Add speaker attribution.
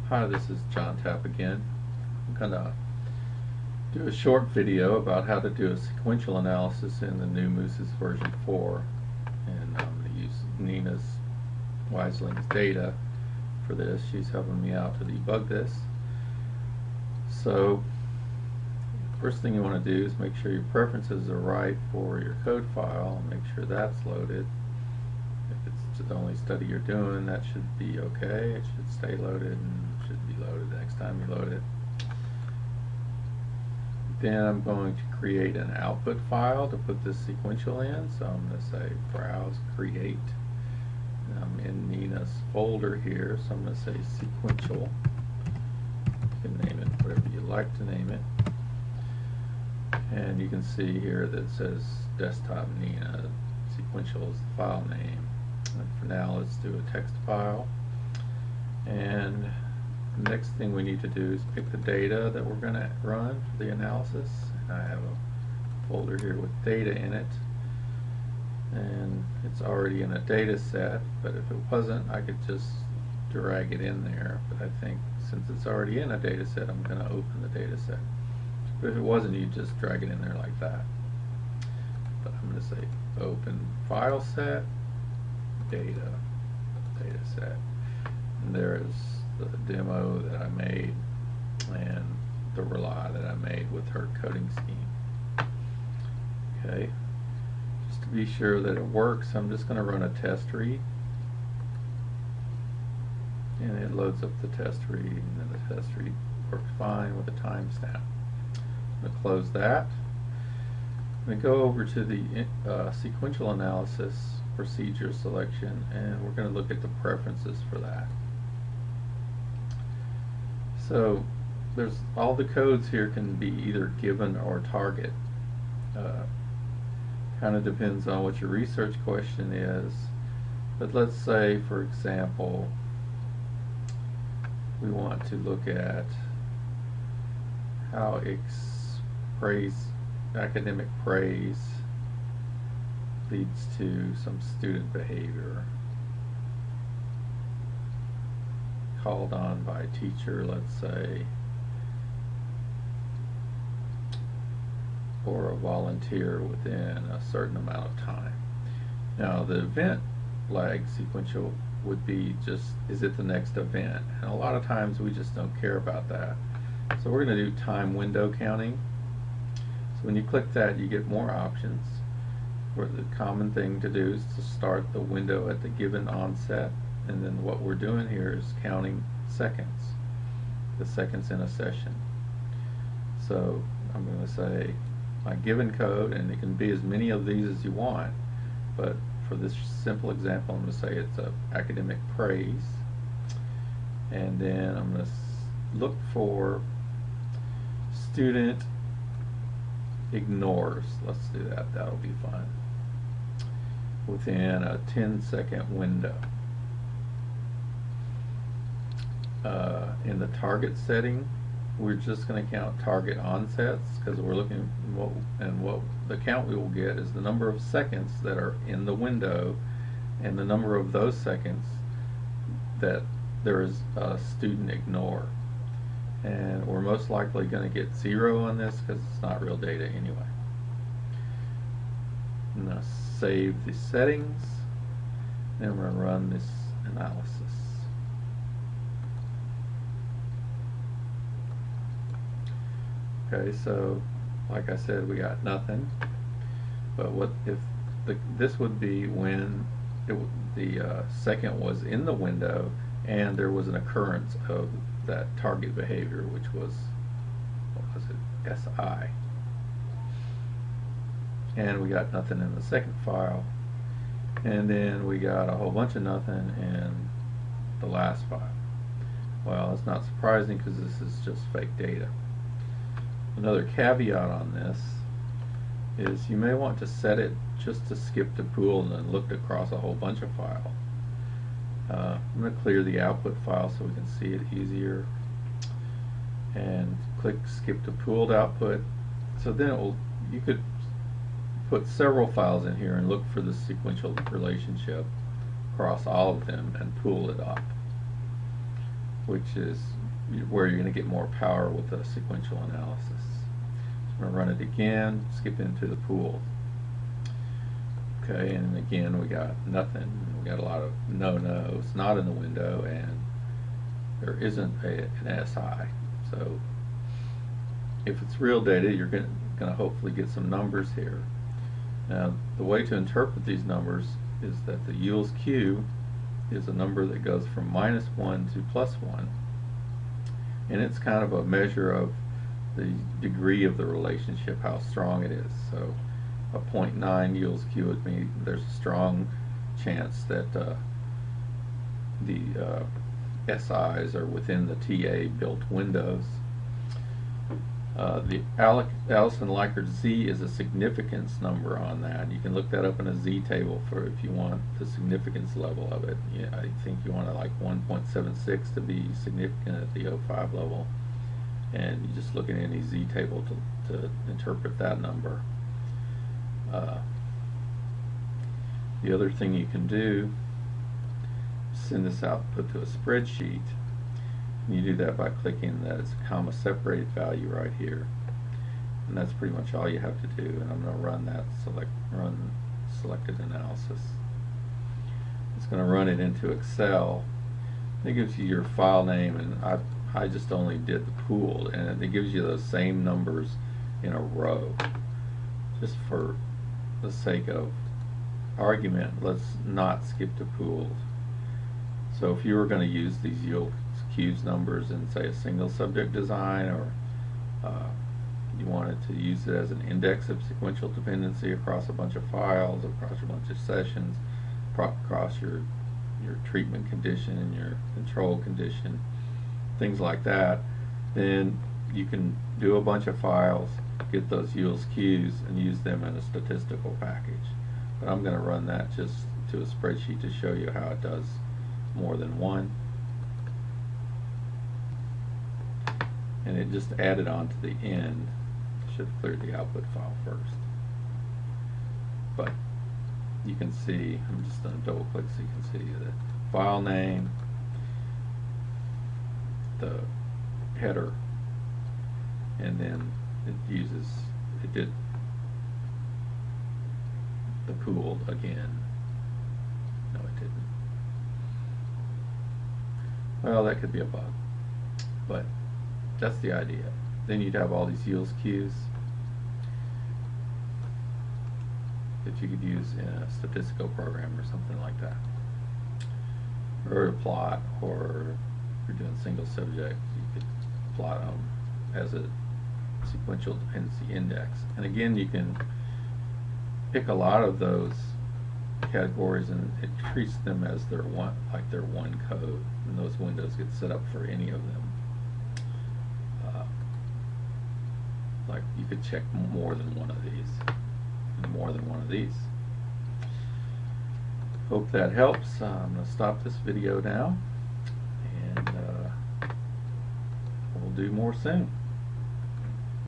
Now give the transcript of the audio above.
Speaker 1: Hi, this is John Tapp again. I'm going to do a short video about how to do a sequential analysis in the new MOOSES version 4. And I'm going to use Nina's Wiseling's data for this. She's helping me out to debug this. So, first thing you want to do is make sure your preferences are right for your code file. Make sure that's loaded. If it's the only study you're doing, that should be okay. It should stay loaded and should be loaded the next time you load it. Then I'm going to create an output file to put this sequential in. So I'm going to say browse create. And I'm in Nina's folder here, so I'm going to say sequential. You can name it whatever you like to name it. And you can see here that it says desktop Nina. Sequential is the file name. And for now, let's do a text file. And the next thing we need to do is pick the data that we're going to run for the analysis. And I have a folder here with data in it. And it's already in a data set, but if it wasn't, I could just drag it in there. But I think since it's already in a data set, I'm going to open the data set. But if it wasn't, you just drag it in there like that. But I'm going to say open file set, data set. And there is the demo that I made and the rely that I made with her coding scheme. Okay, just to be sure that it works, I'm just going to run a test read. And it loads up the test read, and then the test read works fine with a timestamp. I'm going to close that. I'm going to go over to the sequential analysis procedure selection, and we're going to look at the preferences for that. So there's all the codes here can be either given or target. Kind of depends on what your research question is. But let's say, for example, we want to look at how academic praise leads to some student behavior. Called on by a teacher, let's say, or a volunteer within a certain amount of time. Now the event lag sequential would be just, is it the next event? And a lot of times we just don't care about that. So we're going to do time window counting. So when you click that, you get more options. Where the common thing to do is to start the window at the given onset, and then what we're doing here is counting seconds, the seconds in a session. So I'm going to say my given code, and it can be as many of these as you want, but for this simple example I'm going to say it's a academic praise, and then I'm going to look for student ignores. Let's do that, that'll be fun, within a 10-second window. In the target setting, we're just going to count target onsets because we're looking what the count we will get is the number of seconds that are in the window and the number of those seconds that there is a student ignore. And we're most likely going to get 0 on this because it's not real data anyway. I'm going to save the settings, and I'm going to run this analysis. Okay, so like I said, we got nothing. But what if this would be when the second was in the window and there was an occurrence of that target behavior, which was, what was it, SI. And we got nothing in the second file. And then we got a whole bunch of nothing in the last file. Well, it's not surprising because this is just fake data. Another caveat on this is you may want to set it just to skip to pool and then look across a whole bunch of files. I'm going to clear the output file so we can see it easier, and click skip to pooled output. So then you could put several files in here and look for the sequential relationship across all of them and pool it up. which is where you're going to get more power with the sequential analysis. So I'm going to run it again, skip into the pool. Okay, and again we got nothing. We got a lot of no, it's not in the window, and there isn't an SI. So if it's real data, you're going to hopefully get some numbers here. Now, the way to interpret these numbers is that the Yule's Q is a number that goes from -1 to +1, and it's kind of a measure of the degree of the relationship, how strong it is. So a 0.9 Yule's Q would mean there's a strong chance that the SIs are within the TA built windows. The Allison-Likert Z is a significance number on that. You can look that up in a Z table for if you want the significance level of it. Yeah, I think you want to like 1.76 to be significant at the 05 level, and you just look at any Z table to interpret that number. The other thing you can do is send this output to a spreadsheet. And you do that by clicking that it's a comma separated value right here, and that's pretty much all you have to do. And I'm going to run that run selected analysis. It's going to run it into Excel. It gives you your file name, and I just only did the pooled, and it gives you those same numbers in a row. Just for the sake of argument, let's not skip to pooled. So if you were going to use these Yule's Q's numbers in, say, a single subject design, or you wanted to use it as an index of sequential dependency across a bunch of files, across a bunch of sessions, across your treatment condition and your control condition, things like that, then you can do a bunch of files, get those Yule's Q's, and use them in a statistical package. But I'm going to run that just to a spreadsheet to show you how it does more than one. And it just added on to the end. Should have cleared the output file first. But you can see, I'm just going to double click so you can see the file name, the header, and then it did the pooled again. No, it didn't. Well, that could be a bug, but that's the idea. Then you'd have all these Yule's Q's that you could use in a statistical program or something like that, or a plot, or if you're doing single subject, you could plot them as a sequential dependency index. And again, you can pick a lot of those categories, and it treats them as their one code, and those windows get set up for any of them. Like you could check more than one of these, and more than one of these. Hope that helps. I'm going to stop this video now, and we'll do more soon.